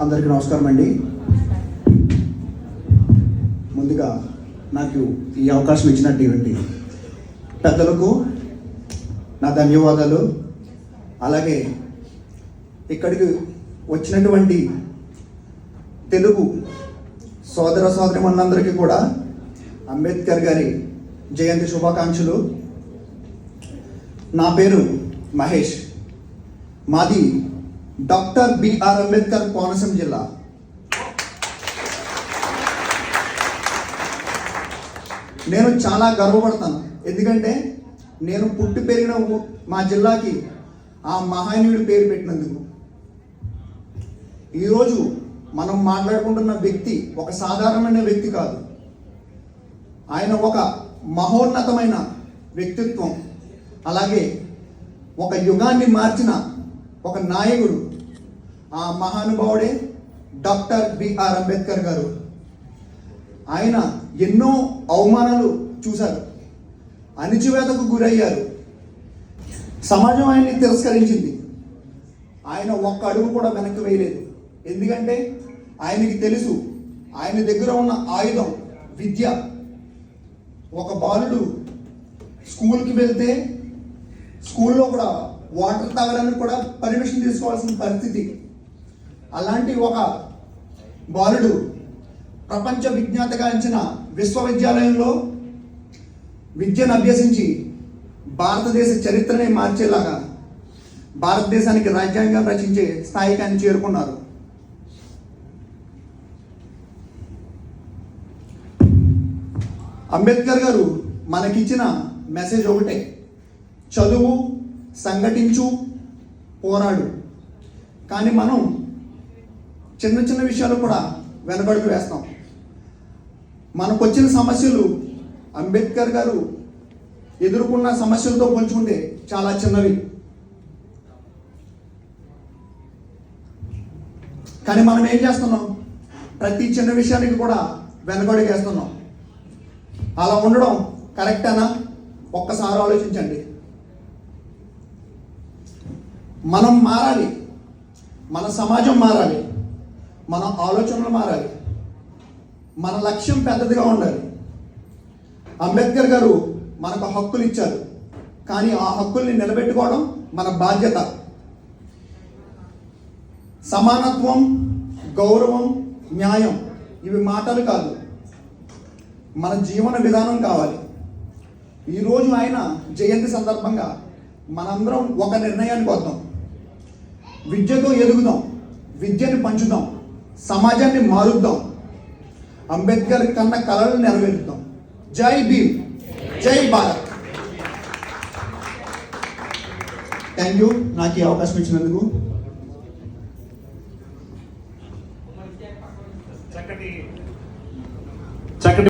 అందరికీ నమస్కారం అండి. ముందుగా నాకు ఈ అవకాశం ఇచ్చినటువంటి పెద్దలకు నా ధన్యవాదాలు. అలాగే ఇక్కడికి వచ్చినటువంటి తెలుగు సోదర సోదరిమణులందరికీ కూడా అంబేద్కర్ గారి జయంతి శుభాకాంక్షలు. నా పేరు మహేష్. మాది డాక్టర్ బిఆర్ అంబేద్కర్ కోనసీమ జిల్లా. నేను చాలా గర్వపడతాను, ఎందుకంటే నేను పుట్టి పెరిగిన మా జిల్లాకి ఆ మహనీయుడి పేరు పెట్టినందుకు. ఈరోజు మనం మాట్లాడుకుంటున్న వ్యక్తి ఒక సాధారణమైన వ్యక్తి కాదు. ఆయన ఒక మహోన్నతమైన వ్యక్తిత్వం, అలాగే ఒక యుగాన్ని మార్చిన ఒక నాయకుడు. ఆ మహానుభావుడే డాక్టర్ బిఆర్ అంబేద్కర్ గారు. ఆయన ఎన్నో అవమానాలు చూశారు, అణిచివేతకు గురయ్యారు. సమాజం ఆయన్ని తిరస్కరించింది. ఆయన ఒక్క అడుగు కూడా వెనక్కి వేయలేదు. ఎందుకంటే ఆయనకి తెలుసు, ఆయన దగ్గర ఉన్న ఆయుధం విద్య. ఒక బాలుడు స్కూల్కి వెళ్తే స్కూల్లో కూడా వాటర్ తాగడానికి కూడా పర్మిషన్ తీసుకోవాల్సిన పరిస్థితి. అలాంటి ఒక బాలుడు ప్రపంచ విజ్ఞాతగాంచిన విశ్వవిద్యాలయంలో విద్యను అభ్యసించి భారతదేశ చరిత్రనే మార్చేలాగా భారతదేశానికి రాజ్యాంగం రచించే స్థాయికి ఆయన చేరుకున్నారు. అంబేద్కర్ గారు మనకిచ్చిన మెసేజ్ ఒకటే: చదువు, సంఘటించు, పోరాడు. కానీ మనం చిన్న చిన్న విషయాలు కూడా వెనకడుగు వేస్తాం. మనకు వచ్చిన సమస్యలు అంబేద్కర్ గారు ఎదుర్కొన్న సమస్యలతో పోల్చుకుంటే చాలా చిన్నవి. కానీ మనం ఏం చేస్తున్నాం? ప్రతి చిన్న విషయానికి కూడా వెనకడుగు వేస్తున్నాం. అలా ఉండడం కరెక్టేనా? ఒక్కసారి ఆలోచించండి. మనం మారాలి, మన సమాజం మారాలి, మన ఆలోచనలు మారాలి, మన లక్ష్యం పెద్దదిగా ఉండాలి. అంబేద్కర్ గారు మనకు హక్కులు ఇచ్చారు, కానీ ఆ హక్కుల్ని నిలబెట్టుకోవడం మన బాధ్యత. సమానత్వం, గౌరవం, న్యాయం ఇవి మాటలు కాదు, మన జీవన విధానం కావాలి. ఈరోజు ఆయన జయంతి సందర్భంగా మనందరం ఒక నిర్ణయానికి వద్దాం. విద్యతో ఎదుగుదాం, విద్యని పంచుదాం, సమాజాన్ని మారుద్దాం, అంబేద్కర్ కన్న కలలు నెరవేరుద్దాం. జై భీమ్, జై భారత్. థ్యాంక్ యూ నాకు ఈ అవకాశం ఇచ్చినందుకు. చక్కటి